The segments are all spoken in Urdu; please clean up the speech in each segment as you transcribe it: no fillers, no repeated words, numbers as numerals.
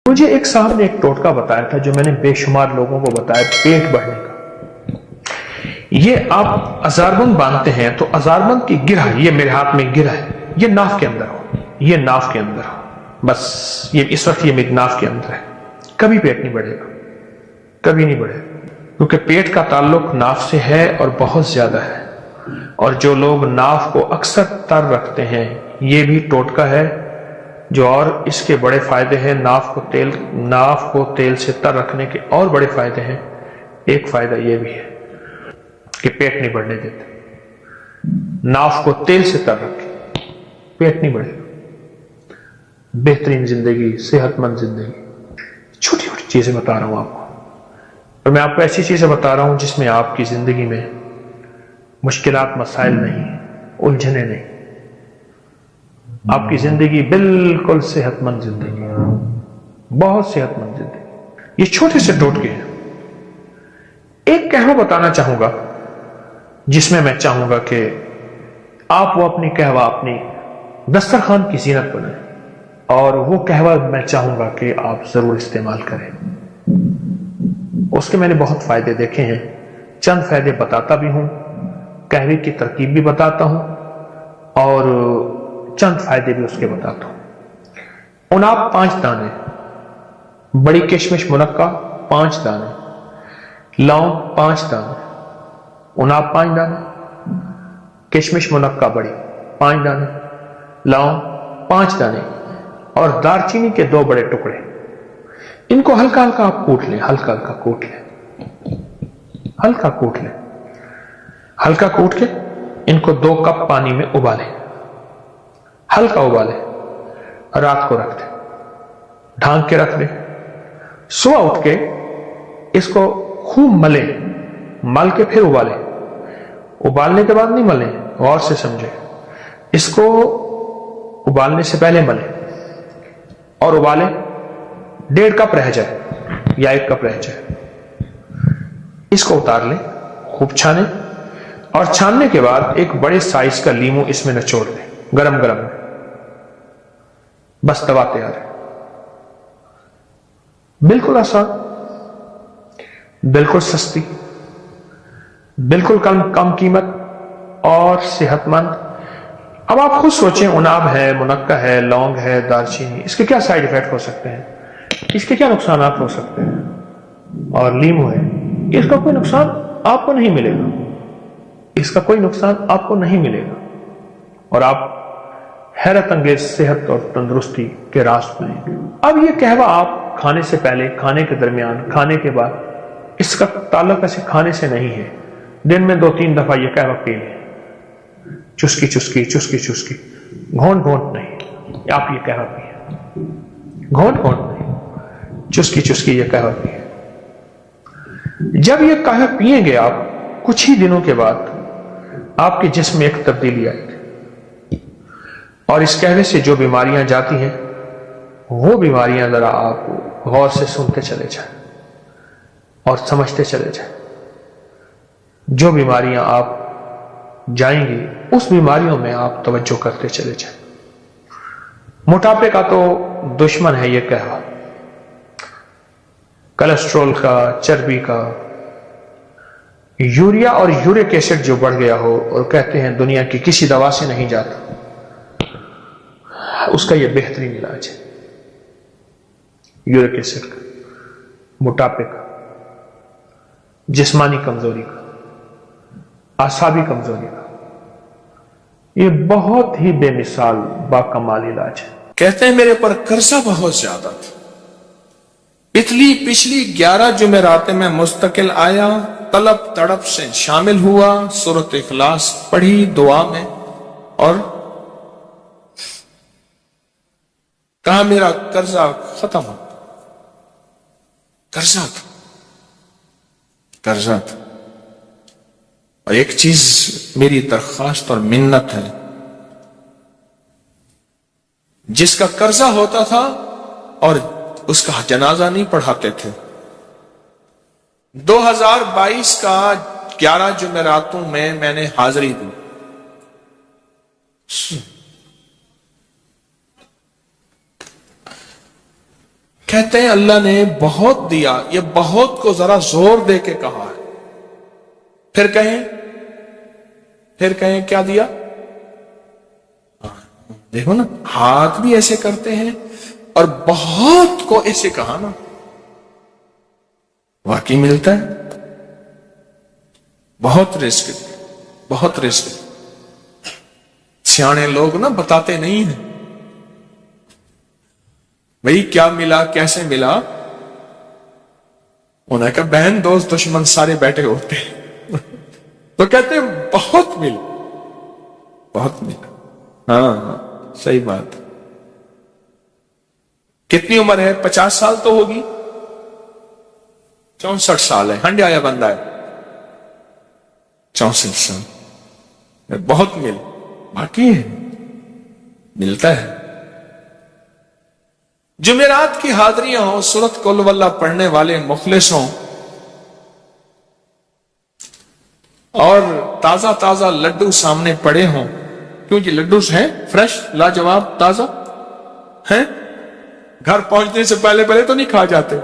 مجھے ایک صاحب نے ایک ٹوٹکا بتایا تھا جو میں نے بے شمار لوگوں کو بتایا پیٹ بڑھنے کا. یہ آپ ازاربند باندھتے ہیں تو ازاربند کی گرہ، یہ میرے ہاتھ میں گرہ ہے، یہ ناف کے اندر ہو، یہ ناف کے اندر ہو، بس یہ اس وقت یہ میری ناف کے اندر ہے. کبھی پیٹ نہیں بڑھے گا، کبھی نہیں بڑھے گا، کیونکہ پیٹ کا تعلق ناف سے ہے اور بہت زیادہ ہے. اور جو لوگ ناف کو اکثر تر رکھتے ہیں، یہ بھی ٹوٹکا ہے جو اور اس کے بڑے فائدے ہیں. ناف کو تیل سے تر رکھنے کے اور بڑے فائدے ہیں. ایک فائدہ یہ بھی ہے کہ پیٹ نہیں بڑھنے دیتے. ناف کو تیل سے تر رکھے، پیٹ نہیں بڑھے گا. بہترین زندگی، صحت مند زندگی. چھوٹی چھوٹی چیزیں بتا رہا ہوں آپ کو، اور میں آپ کو ایسی چیزیں بتا رہا ہوں جس میں آپ کی زندگی میں مشکلات، مسائل نہیں، الجھنے نہیں. آپ کی زندگی بالکل صحت مند زندگی، بہت صحت مند زندگی. یہ چھوٹے سے ٹوٹکے ہیں. ایک قہوہ بتانا چاہوں گا جس میں میں چاہوں گا کہ آپ وہ اپنی قہوہ اپنی دسترخوان کی زینت بنائیں، اور وہ قہوہ میں چاہوں گا کہ آپ ضرور استعمال کریں. اس کے میں نے بہت فائدے دیکھے ہیں، چند فائدے بتاتا بھی ہوں، قہوے کی ترکیب بھی بتاتا ہوں، اور چند فائدے بھی اس کے بتاتا ہوں. اناب 5 دانے، بڑی کشمش منقع 5 دانے، لونگ 5 دانے، اناب 5 دانے، کشمش منقع بڑی 5 دانے، لونگ 5 دانے، اور دارچینی کے 2 بڑے ٹکڑے. ان کو ہلکا ہلکا آپ کوٹ لیں، ہلکا ہلکا کوٹ لیں، ہلکا کوٹ لیں. ہلکا کوٹ کے ان کو 2 کپ پانی میں ابالیں، ہلکا ابالیں. رات کو رکھ دیں، ڈھانک کے رکھ دیں. صبح اٹھ کے اس کو خوب ملیں، مل کے پھر ابالیں. ابالنے کے بعد نہیں ملیں، غور سے سمجھیں. اس کو ابالنے سے پہلے ملیں اور ابالیں. 1.5 کپ رہ جائے یا 1 کپ رہ جائے. اس کو اتار لیں، خوب چھانیں، اور چھاننے کے بعد ایک بڑے سائز کا لیمو اس میں نچوڑ دیں، گرم گرم میں. بس دوا تیار ہے. بالکل آسان، بالکل سستی، بالکل کم قیمت اور صحت مند. اب آپ خود سوچیں، اناب ہے، منقع ہے، لونگ ہے، دارچینی، اس کے کیا سائیڈ ایفیکٹ ہو سکتے ہیں، اس کے کیا نقصانات ہو سکتے ہیں. اور لیمو ہے، اس کا کوئی نقصان آپ کو نہیں ملے گا، اس کا کوئی نقصان آپ کو نہیں ملے گا، اور آپ حیرت انگیز صحت اور تندرستی کے راز پائیں گے. اب یہ قہوہ آپ کھانے سے پہلے، کھانے کے درمیان، کھانے کے بعد، اس کا تعلق ایسے کھانے سے نہیں ہے. دن میں 2-3 دفعہ یہ قہوہ پی لیں، چسکی چسکی چسکی چسکی، گھونٹ گھونٹ نہیں. آپ یہ قہوہ پیئیں، گھونٹ گھونٹ نہیں، چسکی چسکی یہ قہوہ پیئیں. جب یہ قہوہ پیئیں گے آپ، کچھ ہی دنوں کے بعد آپ کے جسم میں ایک تبدیلی آئے گی، اور اس قہوے سے جو بیماریاں جاتی ہیں، وہ بیماریاں ذرا آپ غور سے سنتے چلے جائیں اور سمجھتے چلے جائیں. جو بیماریاں آپ جائیں گی، اس بیماریوں میں آپ توجہ کرتے چلے جائیں. موٹاپے کا تو دشمن ہے یہ قہوہ، کولیسٹرول کا، چربی کا. یوریا اور یورک ایسڈ جو بڑھ گیا ہو اور کہتے ہیں دنیا کی کسی دوا سے نہیں جاتا، اس کا یہ بہترین علاج ہے. یورک ایسڈ کا، موٹاپے کا، جسمانی کمزوری کا، اعصابی کمزوری کا، یہ بہت ہی بے مثال باکمال علاج ہے. کہتے ہیں میرے پر قرضہ بہت زیادہ تھا، پچھلی 11 جمعراتیں میں مستقل آیا، طلب تڑپ سے شامل ہوا، سورۃ اخلاص پڑھی دعا میں، اور کہا میرا قرضہ ختم ہو. قرضہ تھا. اور ایک چیز میری درخواست اور منت ہے، جس کا قرضہ ہوتا تھا اور اس کا جنازہ نہیں پڑھاتے تھے، 2022 کا 11 جمعراتوں میں نے حاضری دی. کہتے ہیں اللہ نے بہت دیا. یہ بہت کو ذرا زور دے کے کہا ہے. پھر کہیں کیا دیا؟ دیکھو نا، ہاتھ بھی ایسے کرتے ہیں اور بہت کو ایسے کہا نا، واقعی ملتا ہے. بہت رزق، بہت رزق. سیانے لوگ نا بتاتے نہیں ہیں بھئی کیا ملا، کیسے ملا. انہیں کہا بہن دوست دشمن سارے بیٹھے ہوتے ہیں تو کہتے ہیں بہت ملا، بہت ملا. ہاں صحیح بات. کتنی عمر ہے؟ 50 سال تو ہوگی. 64 سال ہے. ہنڈے آیا بندہ ہے. 64 سال بہت مل. باقی ہے، ملتا ہے. جمعرات کی حاضریاں ہوں، سورت قل واللہ پڑھنے والے مخلص ہوں، اور تازہ تازہ لڈو سامنے پڑے ہوں. کیوں جی؟ لڈو ہیں فریش، لاجواب، تازہ ہیں. گھر پہنچنے سے پہلے تو نہیں کھا جاتے.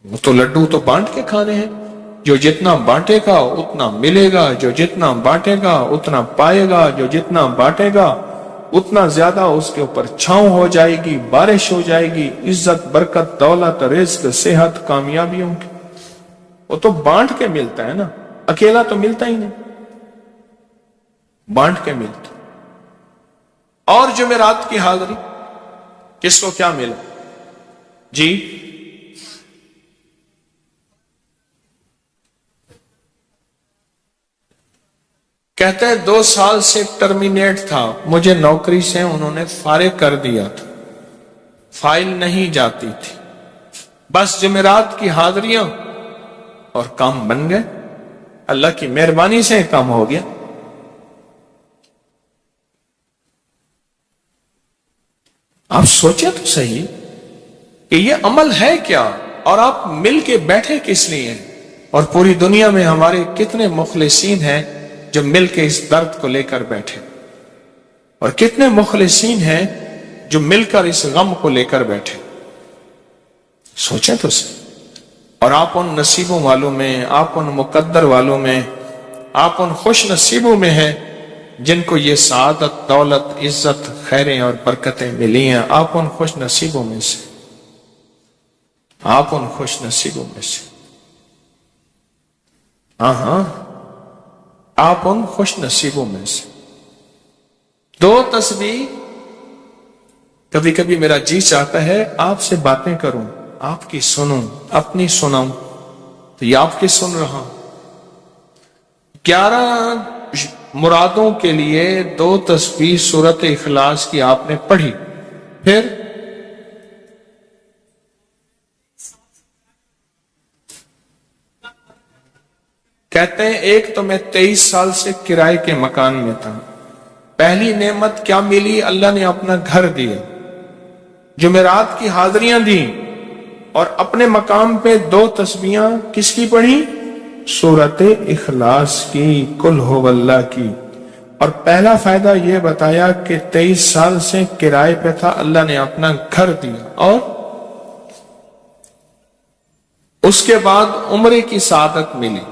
وہ تو لڈو تو بانٹ کے کھانے ہیں. جو جتنا بانٹے گا اتنا ملے گا، جو جتنا بانٹے گا اتنا پائے گا، جو جتنا بانٹے گا اتنا زیادہ اس کے اوپر چھاؤں ہو جائے گی، بارش ہو جائے گی، عزت، برکت، دولت، رزق، صحت، کامیابیوں کی. وہ تو بانٹ کے ملتا ہے نا، اکیلا تو ملتا ہی نہیں، بانٹ کے ملتا. اور جمعرات کی حاضری کس کو کیا ملا؟ جی کہتے ہیں 2 سال سے ٹرمینیٹ تھا، مجھے نوکری سے انہوں نے فارغ کر دیا تھا، فائل نہیں جاتی تھی. بس جمعرات کی حاضریاں اور کام بن گئے. اللہ کی مہربانی سے کام ہو گیا. آپ سوچیں تو صحیح کہ یہ عمل ہے کیا، اور آپ مل کے بیٹھے کس لیے ہیں. اور پوری دنیا میں ہمارے کتنے مخلصین ہیں جو مل کے اس درد کو لے کر بیٹھے، اور کتنے مخلصین ہیں جو مل کر اس غم کو لے کر بیٹھے. سوچیں تو صحیح. اور آپ ان نصیبوں والوں میں، آپ ان مقدر والوں میں، آپ ان خوش نصیبوں میں ہیں جن کو یہ سعادت، دولت، عزت، خیریں اور برکتیں ملی ہیں. آپ ان خوش نصیبوں میں سے، آپ ان خوش نصیبوں میں سے. ہاں آپ ان خوش نصیبوں میں سے. 2 تسبیح. کبھی کبھی میرا جی چاہتا ہے آپ سے باتیں کروں، آپ کی سنوں، اپنی سناؤں، تو یہ آپ کی سن رہا ہوں. 11 مرادوں کے لیے 2 تسبیح سورت اخلاص کی آپ نے پڑھی. پھر کہتے ہیں ایک تو میں 23 سال سے کرائے کے مکان میں تھا. پہلی نعمت کیا ملی؟ اللہ نے اپنا گھر دیا، جمعرات کی حاضریاں دیں، اور اپنے مقام پہ 2 تسبیحاں کس کی پڑھی؟ سورت اخلاص کی، قل ہو اللہ کی. اور پہلا فائدہ یہ بتایا کہ 23 سال سے کرائے پہ تھا، اللہ نے اپنا گھر دیا. اور اس کے بعد عمرے کی سعادت ملی.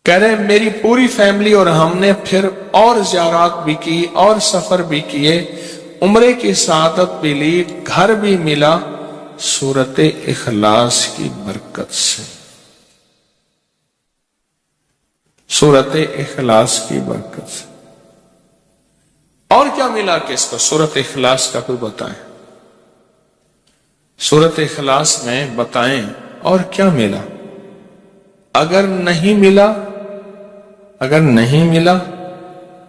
کہہ رہے ہیں میری پوری فیملی اور ہم نے پھر اور زیارات بھی کی اور سفر بھی کیے، عمرے کی سعادت بھی لی، گھر بھی ملا سورت اخلاص کی برکت سے. سورت اخلاص کی برکت سے. اور کیا ملا کس کو؟ سورت اخلاص کا کوئی بتائیں. سورت اخلاص میں بتائیں اور کیا ملا. اگر نہیں ملا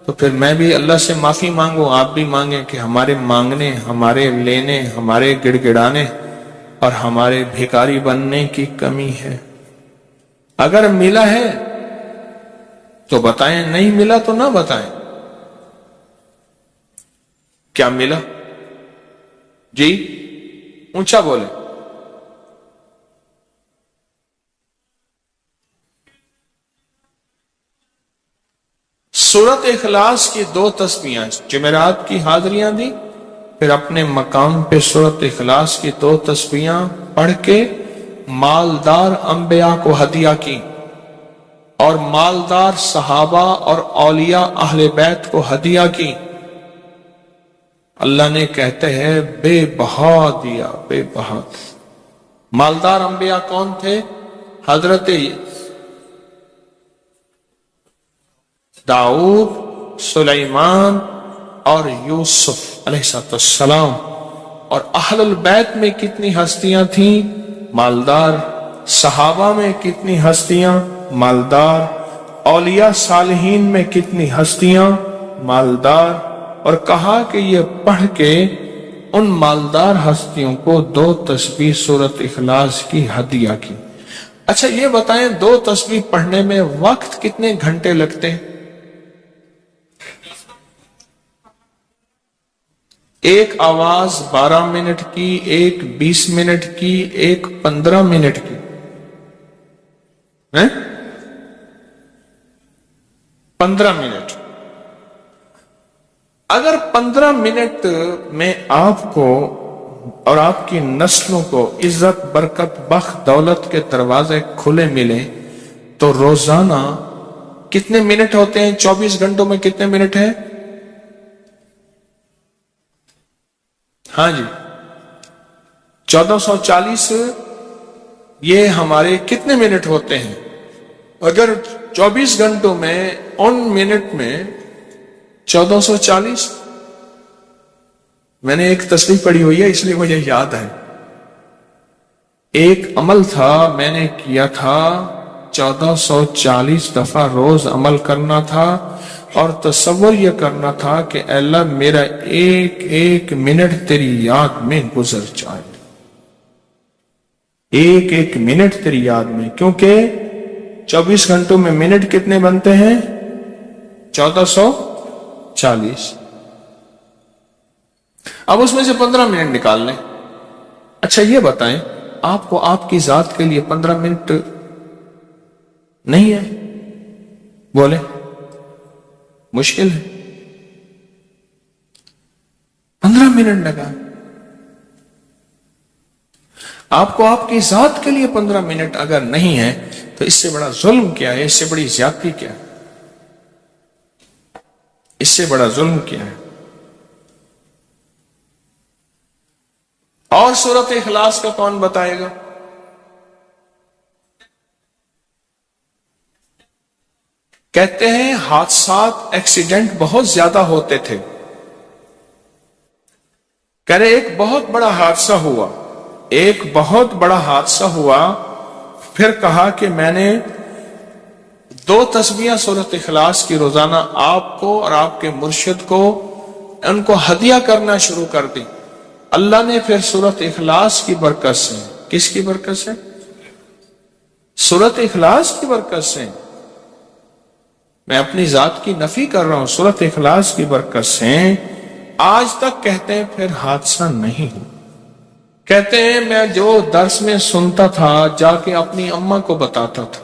تو پھر میں بھی اللہ سے معافی مانگوں، آپ بھی مانگیں کہ ہمارے مانگنے، ہمارے لینے، ہمارے گڑ گڑانے اور ہمارے بھیکاری بننے کی کمی ہے. اگر ملا ہے تو بتائیں، نہیں ملا تو نہ بتائیں. کیا ملا؟ جی اونچا بولے. سورت اخلاص کی 2 تسبیحاں، جمعرات کی حاضریاں دی، پھر اپنے مقام پہ سورت اخلاص کی 2 تسبیحاں پڑھ کے مالدار انبیاء کو ہدیہ کی، اور مالدار صحابہ اور اولیاء اہل بیت کو ہدیہ کی۔ اللہ نے کہتے ہیں بے بہا دیا، بے بہا۔ مالدار انبیاء کون تھے؟ حضرت داؤد، سلیمان اور یوسف علیہ السلام۔ اور اہل البیت میں کتنی ہستیاں تھیں؟ مالدار۔ صحابہ میں کتنی ہستیاں؟ مالدار۔ اولیاء صالحین میں کتنی ہستیاں؟ مالدار۔ اور کہا کہ یہ پڑھ کے ان مالدار ہستیوں کو 2 تسبیح سورت اخلاص کی ہدیہ کی۔ اچھا یہ بتائیں 2 تسبیح پڑھنے میں وقت کتنے گھنٹے لگتے ہیں؟ ایک آواز 12 منٹ کی، ایک 20 منٹ کی، ایک 15 منٹ کی، 15 منٹ۔ اگر 15 منٹ میں آپ کو اور آپ کی نسلوں کو عزت، برکت، بخت، دولت کے دروازے کھلے ملے تو روزانہ کتنے منٹ ہوتے ہیں؟ 24 گھنٹوں میں کتنے منٹ ہیں؟ ہاں جی 1440۔ یہ ہمارے کتنے منٹ ہوتے ہیں؟ اگر 24 گھنٹوں میں ان منٹ میں 1440، میں نے ایک تصریح پڑھی ہوئی ہے اس لیے مجھے یاد ہے۔ ایک عمل تھا میں نے کیا تھا 1440 دفعہ روز عمل کرنا تھا، اور تصور یہ کرنا تھا کہ اے اللہ میرا ایک ایک منٹ تیری یاد میں گزر جائے، ایک ایک منٹ تیری یاد میں، کیونکہ 24 گھنٹوں میں منٹ کتنے بنتے ہیں؟ 1440۔ اب اس میں سے 15 منٹ نکال لیں۔ اچھا یہ بتائیں آپ کو آپ کی ذات کے لیے 15 منٹ نہیں ہے؟ بولے مشکل ہے؟ 15 منٹ لگا آپ کو آپ کی ذات کے لیے 15 منٹ اگر نہیں ہے تو اس سے بڑا ظلم کیا ہے؟ اس سے بڑی زیادتی کیا ہے؟ اس سے بڑا ظلم کیا ہے؟ اور سورت اخلاص کا کون بتائے گا؟ کہتے ہیں حادثات، ایکسیڈنٹ بہت زیادہ ہوتے تھے۔ کہہ رہے ایک بہت بڑا حادثہ ہوا، ایک بہت بڑا حادثہ ہوا، پھر کہا کہ میں نے 2 تسبیحاں سورت اخلاص کی روزانہ آپ کو اور آپ کے مرشد کو ان کو ہدیہ کرنا شروع کر دی۔ اللہ نے پھر سورت اخلاص کی برکت سے، کس کی برکت سے؟ سورت اخلاص کی برکت سے، میں اپنی ذات کی نفی کر رہا ہوں، سورت اخلاص کی برکت سے آج تک کہتے ہیں پھر حادثہ نہیں ہو۔ کہتے ہیں میں جو درس میں سنتا تھا جا کے اپنی اماں کو بتاتا تھا،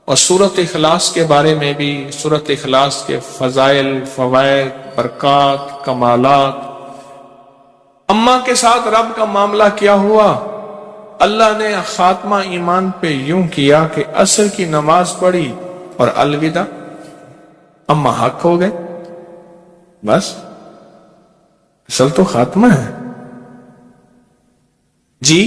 اور سورت اخلاص کے بارے میں بھی، سورت اخلاص کے فضائل، فوائد، برکات، کمالات۔ اماں کے ساتھ رب کا معاملہ کیا ہوا؟ اللہ نے خاتمہ ایمان پہ یوں کیا کہ عصر کی نماز پڑھی اور الوداع، اماں حق ہو گئے، بس اصل تو خاتمہ ہے۔ جی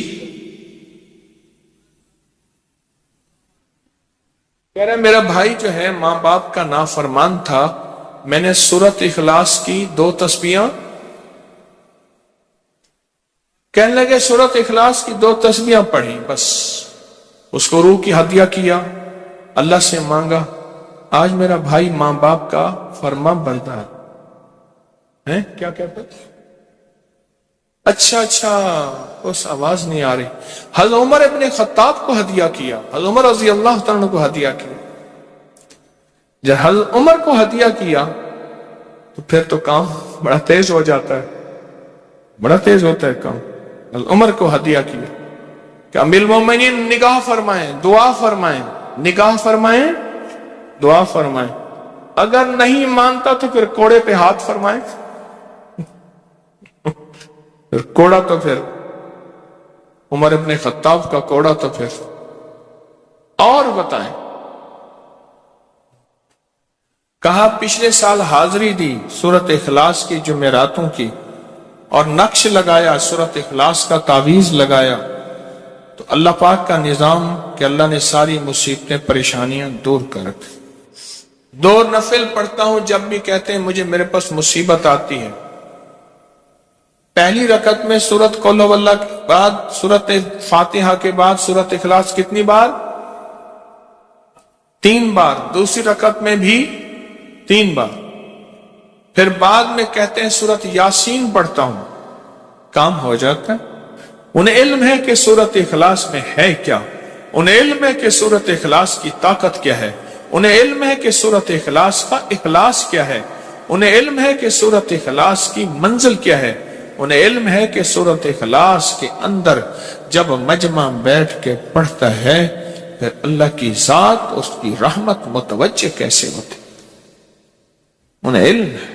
کہہ رہے میرا بھائی جو ہے ماں باپ کا نافرمان تھا، میں نے سورت اخلاص کی 2 تسبیحاں، کہنے لگے سورت اخلاص کی 2 تسبیحاں پڑھی، بس اس کو روح کی ہدیہ کیا، اللہ سے مانگا۔ آج میرا بھائی ماں باپ کا فرما بردار ہے۔ کیا کہتے؟ اچھا اس آواز نہیں آ رہی۔ حضرت عمر ابن خطاب کو ہدیہ کیا، حضرت عمر رضی اللہ تعالیٰ کو ہدیہ کیا۔ جب حضرت عمر کو ہدیہ کیا تو پھر تو کام بڑا تیز ہو جاتا ہے، بڑا تیز ہوتا ہے کام۔ حضرت عمر کو ہدیہ کیا کہ امیر المومنین نگاہ فرمائیں، دعا فرمائیں، نگاہ فرمائیں، دعا فرمائیں۔ اگر نہیں مانتا تو پھر کوڑے پہ ہاتھ فرمائے. پھر کوڑا تو پھر عمر ابن خطاب کا کوڑا تو پھر. اور بتائیں. کہا پچھلے سال حاضری دی سورت اخلاص کی جمعراتوں کی اور نقش لگایا سورت اخلاص کا تعویذ لگایا تو اللہ پاک کا نظام کہ اللہ نے ساری مصیبتیں پریشانیاں دور کر رکھی. 2 نفل پڑھتا ہوں جب بھی کہتے ہیں مجھے میرے پاس مصیبت آتی ہے. پہلی رکعت میں سورت قل هو اللہ کے بعد سورت فاتحہ کے بعد سورت اخلاص کتنی بار؟ 3 بار. دوسری رکعت میں بھی 3 بار. پھر بعد میں کہتے ہیں سورت یاسین پڑھتا ہوں. کام ہو جاتا ہے. انہیں علم ہے کہ سورت اخلاص میں ہے کیا, انہیں علم ہے کہ سورت اخلاص کی طاقت کیا ہے, انہیں علم ہے کہ سورت اخلاص کا اخلاص کیا ہے, انہیں علم ہے کہ سورت اخلاص کی منزل کیا ہے, انہیں علم ہے کہ سورت اخلاص کے اندر جب مجمع بیٹھ کے پڑھتا ہے پھر اللہ کی ذات اس کی رحمت متوجہ کیسے ہوتی. انہیں علم ہے.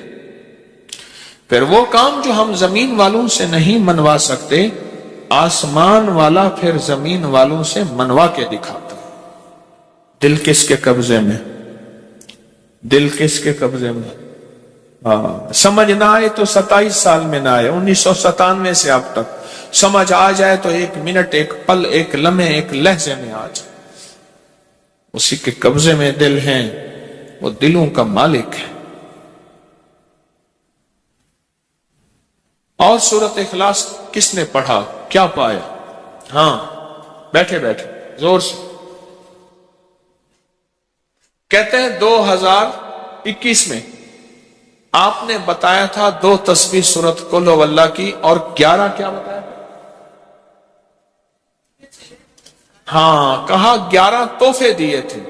پھر وہ کام جو ہم زمین والوں سے نہیں منوا سکتے آسمان والا پھر زمین والوں سے منوا کے دکھاتا. دل کس کے قبضے میں؟ دل کس کے قبضے میں؟ سمجھ نہ آئے تو 27 سال میں نہ آئے, 1997 سے اب تک. سمجھ آ جائے تو 1 منٹ, 1 پل, 1 لمحے, 1 لہجے میں آ جائے. اسی کے قبضے میں دل ہیں, وہ دلوں کا مالک ہے. اور سورت اخلاص کس نے پڑھا کیا پایا؟ ہاں بیٹھے بیٹھے زور سے کہتے ہیں 2021 میں آپ نے بتایا تھا 2 تسبیح سورت قل هو اللہ کی اور 11 کیا بتایا تھا؟ ہاں کہا 11 تحفے دیے تھے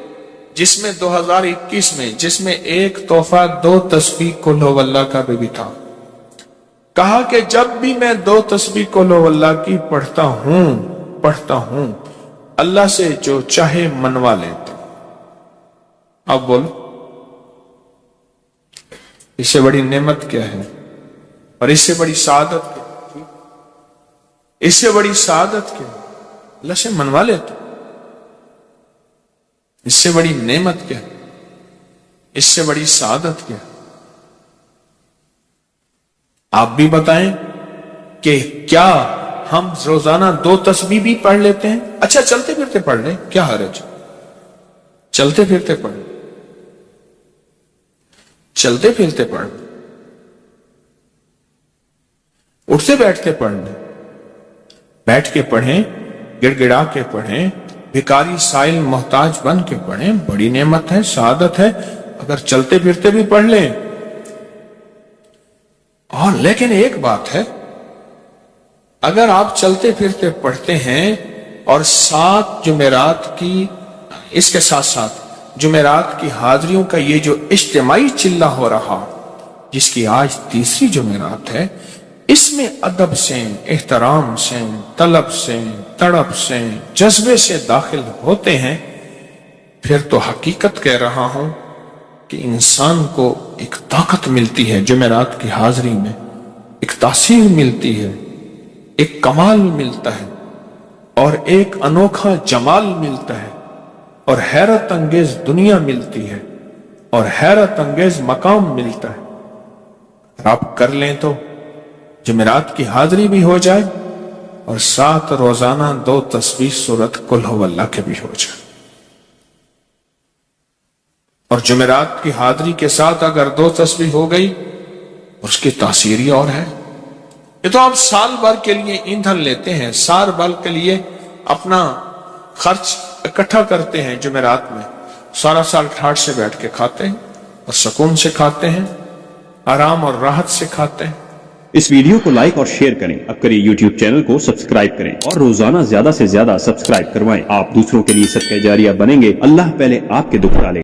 جس میں 2021 میں جس میں ایک تحفہ 2 تسبیح قل هو اللہ کا بھی تھا. کہا کہ جب بھی میں 2 تسبیح قل هو اللہ کی پڑھتا ہوں اللہ سے جو چاہے منوا لیتا. اب بولو اس سے بڑی نعمت کیا ہے اور اس سے بڑی سعادت کیا؟ اس سے بڑی سعادت کیا؟ اللہ سے منوا لیتا. اس سے بڑی نعمت کیا؟ اس سے بڑی سعادت کیا؟ آپ بھی بتائیں کہ کیا ہم روزانہ 2 تسبیح بھی پڑھ لیتے ہیں؟ اچھا چلتے پھرتے پڑھ لیں, کیا حرج؟ چلتے پھرتے پڑھ لیں, چلتے پھرتے پڑھ لیں, اٹھتے بیٹھتے پڑھ لیں, بیٹھ کے پڑھیں, گڑ گڑا کے پڑھیں, بھکاری سائل محتاج بن کے پڑھیں. بڑی نعمت ہے, سعادت ہے اگر چلتے پھرتے بھی پڑھ لیں. اور لیکن ایک بات ہے, اگر آپ چلتے پھرتے پڑھتے ہیں اور 7 جمعرات کی اس کے ساتھ ساتھ جمعرات کی حاضریوں کا یہ جو اجتماعی چلہ ہو رہا جس کی آج 3ری جمعرات ہے, اس میں ادب سے, احترام سے, طلب سے, تڑپ سے, جذبے سے داخل ہوتے ہیں, پھر تو حقیقت کہہ رہا ہوں کہ انسان کو ایک طاقت ملتی ہے جمعرات کی حاضری میں, ایک تاثیر ملتی ہے, ایک کمال ملتا ہے اور ایک انوکھا جمال ملتا ہے اور حیرت انگیز دنیا ملتی ہے اور حیرت انگیز مقام ملتا ہے. آپ کر لیں تو جمعرات کی حاضری بھی ہو جائے اور ساتھ روزانہ 2 تسبیح سورت قل هو اللہ کے بھی ہو جائے. اور جمعرات کی حاضری کے ساتھ اگر 2 تسبیح ہو گئی اس کی تاثیر ہی اور ہے. یہ تو آپ سال بھر کے لیے ایندھن لیتے ہیں, سال بھر کے لیے اپنا خرچ اکٹھا کرتے ہیں جمعرات میں, سارا سال ٹھاٹ سے بیٹھ کے کھاتے ہیں اور سکون سے کھاتے ہیں, آرام اور راحت سے کھاتے ہیں. اس ویڈیو کو لائک اور شیئر کریں. اب کریں یوٹیوب چینل کو سبسکرائب کریں اور روزانہ زیادہ سے زیادہ سبسکرائب کروائیں. آپ دوسروں کے لیے صدقہ جاریہ بنیں گے. اللہ پہلے آپ کے دکھ ٹالے.